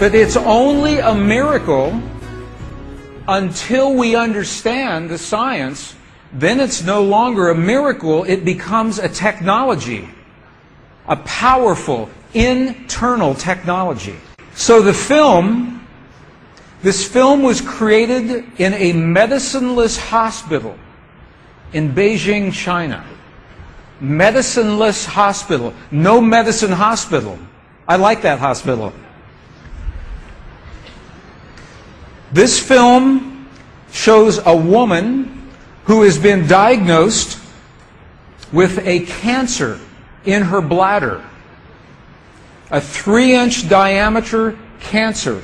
But it's only a miracle until we understand the science. Then it's no longer a miracle, it becomes a technology, a powerful internal technology. So this film was created in a medicineless hospital in Beijing, China. Medicineless hospital. No medicine hospital. I like that hospital. This film shows a woman who has been diagnosed with a cancer in her bladder. A 3-inch diameter cancer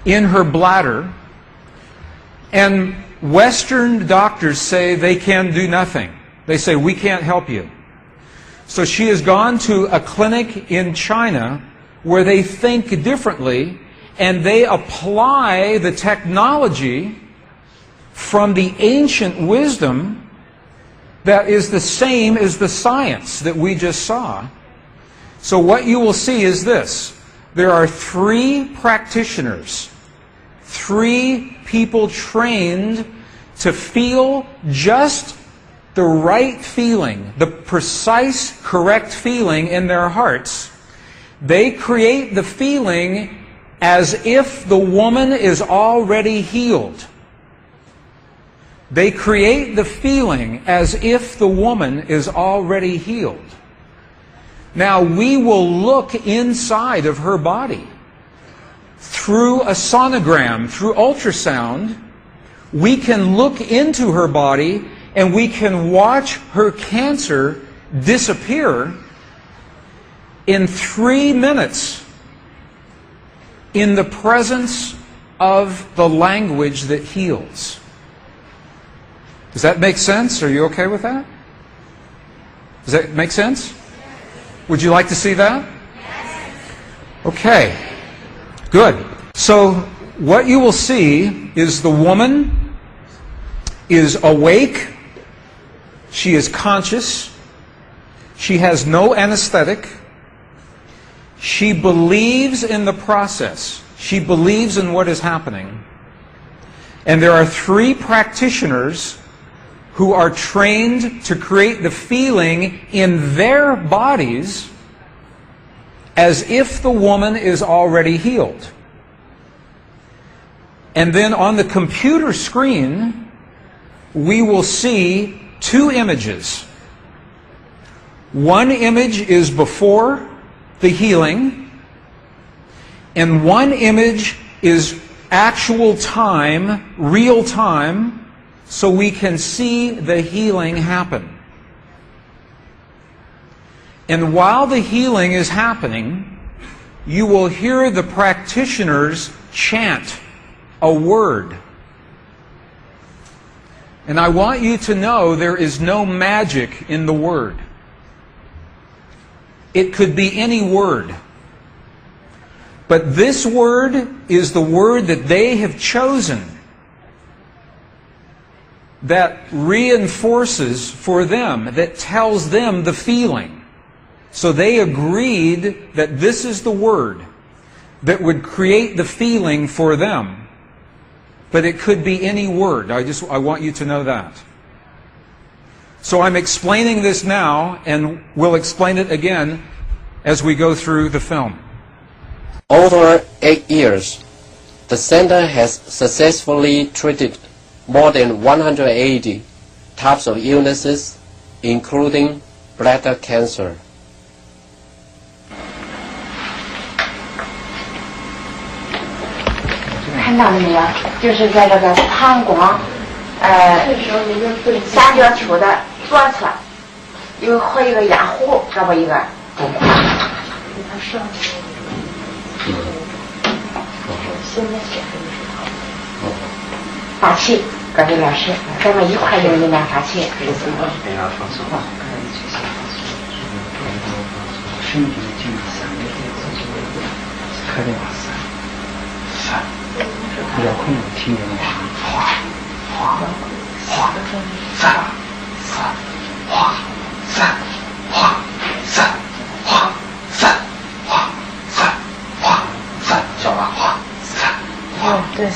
in her bladder. And Western doctors say they can do nothing. They say, we can't help you. So she has gone to a clinic in China where they think differently, and they apply the technology from the ancient wisdom that is the same as the science that we just saw. So what you will see is this. There are 3 practitioners, 3 people trained to feel just the right feeling, the precise, correct feeling in their hearts. They create the feeling as if the woman is already healed. They create the feeling as if the woman is already healed. Now, we will look inside of her body through a sonogram, through ultrasound. We can look into her body and we can watch her cancer disappear in 3 minutes in the presence of the language that heals. Does that make sense? Are you okay with that? Does that make sense? Would you like to see that? Okay. Good. So what you will see is the woman is awake. She is conscious. She has no anesthetic. She believes in the process. She believes in what is happening. And there are 3 practitioners who are trained to create the feeling in their bodies as if the woman is already healed. And then on the computer screen, we will see 2 images. One image is before the healing, and one image is actual time, real time, so we can see the healing happen. And while the healing is happening, you will hear the practitioners chant a word. And I want you to know there is no magic in the word. It could be any word. But this word is the word that they have chosen that reinforces for them, that tells them the feeling. So they agreed that this is the word that would create the feeling for them. But it could be any word. I want you to know that. So I'm explaining this now, and we'll explain it again as we go through the film. Over 8 years, the center has successfully treated more than 180 types of illnesses, including bladder cancer. 看到了没有？就是在这个膀胱，三角球的左侧，有和一个压壶，这么一个。大气，各位老师，咱们一块用力量大气。遥控听见了吗？哗哗哗三三哗三哗三哗三哗三哗三，小了。对，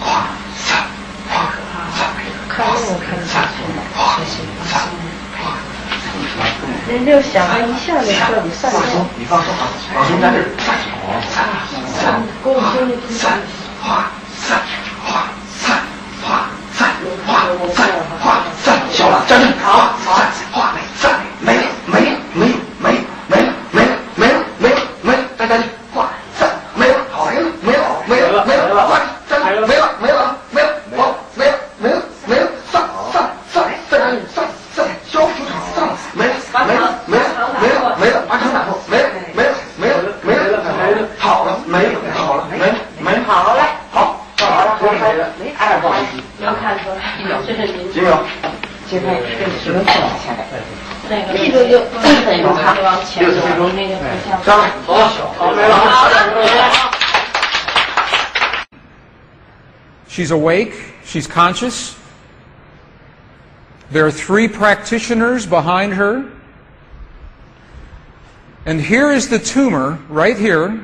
哗散哗散看那个看得下去吗？哗行散哗散。那就想他一下就彻底散掉。你放松啊，放松在这儿。散散跟我听听。散哗散哗散哗散哗散哗散，行了，站住！好，散哗散，没了没了没了没了没了没了没了没了没了，再站住！哗散没了，好没了没了没了没了，快站住！没了没了没了没了没了没了没了，散散散，再站住！散散，消除散了，没了没了没了没了没了，把场打破，没了没了没了没了没了，好了没了好了没了没了，好了好，好了没了，哎不好意思，能看出来，这是您几秒？这块只能放下来。那个力度就得往前走，那个不像。上，好，没了啊。She's awake. She's conscious. There are 3 practitioners behind her. And here is the tumor, right here.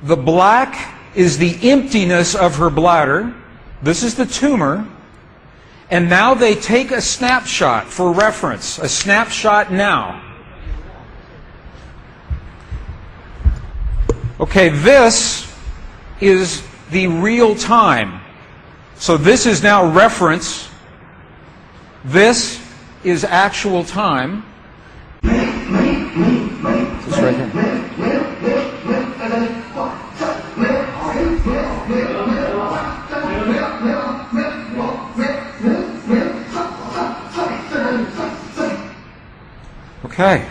The black is the emptiness of her bladder. This is the tumor. And now they take a snapshot for reference, a snapshot now. Okay, this is the real time. So this is now reference. This is actual time. This right here. Okay.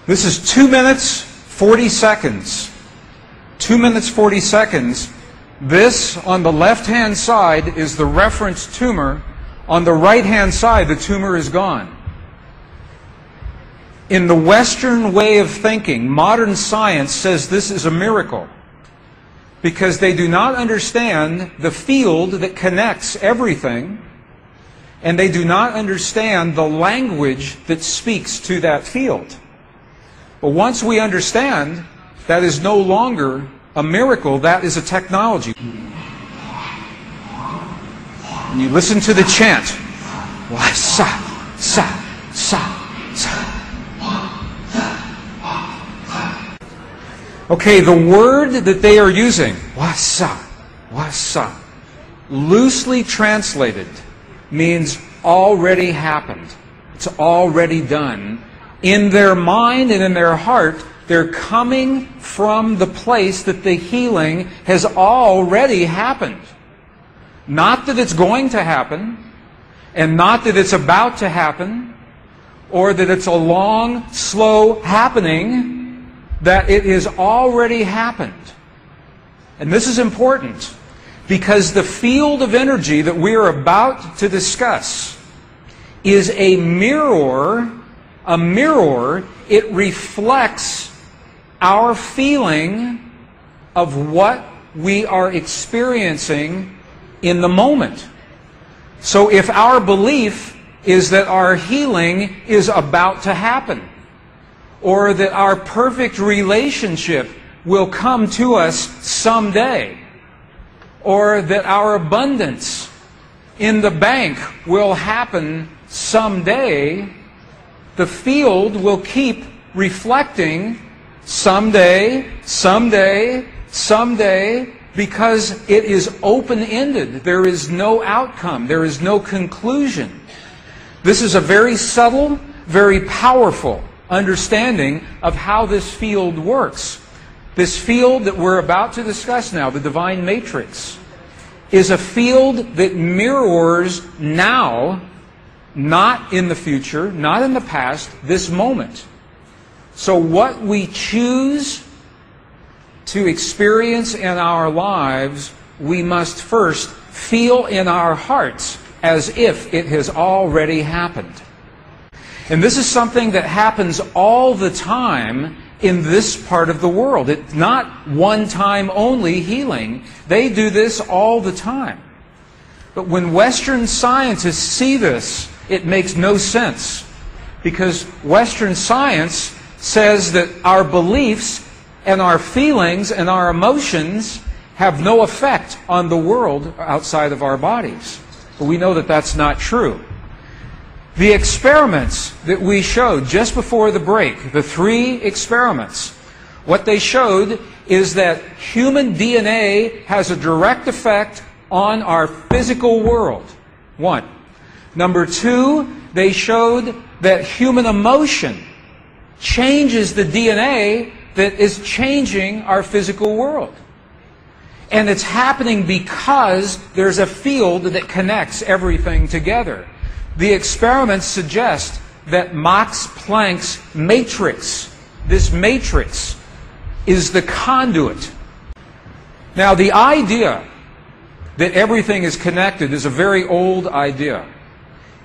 This is 2 minutes, 40 seconds. 2 minutes, 40 seconds. This, on the left-hand side, is the reference tumor. On the right-hand side, the tumor is gone. In the Western way of thinking, modern science says this is a miracle because they do not understand the field that connects everything, and they do not understand the language that speaks to that field. But once we understand, that is no longer a miracle, that is a technology. And you listen to the chant. Wa sa sa sa sa. Okay, the word that they are using, wasa, loosely translated, means already happened. It's already done. In their mind and in their heart, they're coming from the place that the healing has already happened. Not that it's going to happen, and not that it's about to happen, or that it's a long, slow happening, that it has already happened. And this is important because the field of energy that we are about to discuss is a mirror. A mirror, it reflects our feeling of what we are experiencing in the moment. So if our belief is that our healing is about to happen, or that our perfect relationship will come to us someday, or that our abundance in the bank will happen someday, the field will keep reflecting someday, someday, someday, because it is open-ended. There is no outcome. There is no conclusion. This is a very subtle, very powerful understanding of how this field works. This field that we're about to discuss now, the divine matrix, is a field that mirrors now, not in the future, not in the past, this moment. So what we choose to experience in our lives, we must first feel in our hearts as if it has already happened. And this is something that happens all the time in this part of the world. It's not one-time only healing. They do this all the time. But when Western scientists see this, it makes no sense. Because Western science says that our beliefs and our feelings and our emotions have no effect on the world outside of our bodies. But we know that that's not true. The experiments that we showed just before the break, the 3 experiments, what they showed is that human DNA has a direct effect on our physical world. 1. Number 2, they showed that human emotion changes the DNA that is changing our physical world. And it's happening because there's a field that connects everything together. The experiments suggest that Max Planck's matrix, this matrix, is the conduit. Now, the idea that everything is connected is a very old idea.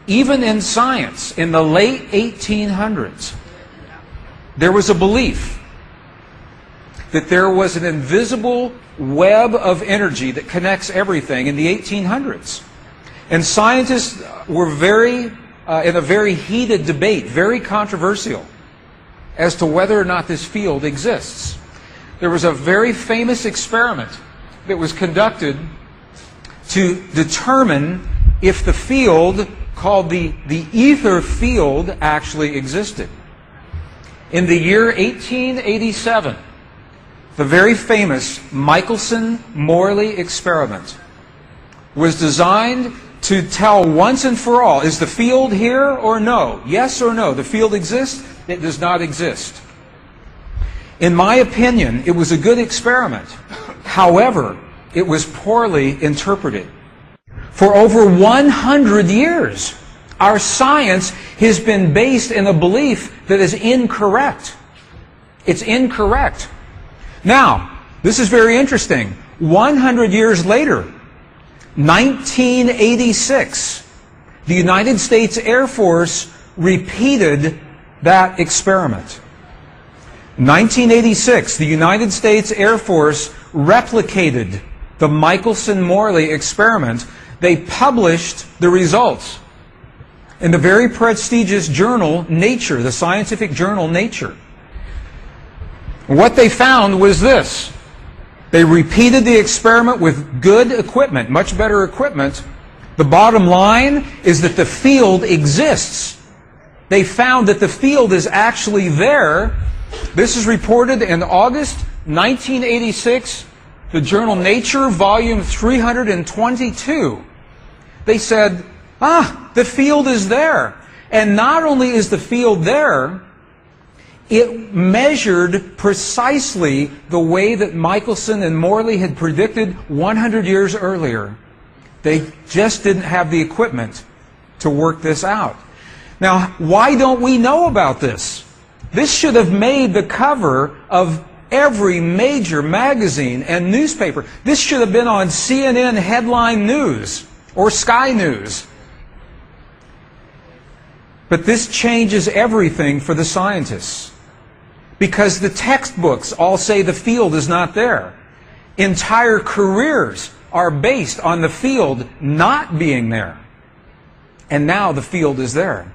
Even in science, in the late 1800s, there was a belief that there was an invisible web of energy that connects everything in the 1800s. And scientists were in a very heated debate, very controversial, as to whether or not this field exists. There was a very famous experiment that was conducted to determine if the field called the ether field actually existed. In the year 1887, the very famous Michelson-Morley experiment was designed to tell once and for all, is the field here or no? Yes or no? The field exists? It does not exist. In my opinion, it was a good experiment. However, it was poorly interpreted. For over 100 years, our science has been based in a belief that is incorrect. It's incorrect. Now, this is very interesting. 100 years later, 1986, the United States Air Force repeated that experiment. 1986, the United States Air Force replicated the Michelson-Morley experiment. They published the results in the very prestigious journal Nature, the scientific journal Nature. What they found was this. They repeated the experiment with good equipment, much better equipment. The bottom line is that the field exists. They found that the field is actually there. This is reported in August 1986, the journal Nature, volume 322. They said, the field is there. And not only is the field there, it measured precisely the way that Michelson and Morley had predicted 100 years earlier. They just didn't have the equipment to work this out. Now, why don't we know about this? This should have made the cover of every major magazine and newspaper. This should have been on CNN headline news or Sky News. But this changes everything for the scientists. Because the textbooks all say the field is not there. Entire careers are based on the field not being there. And now the field is there.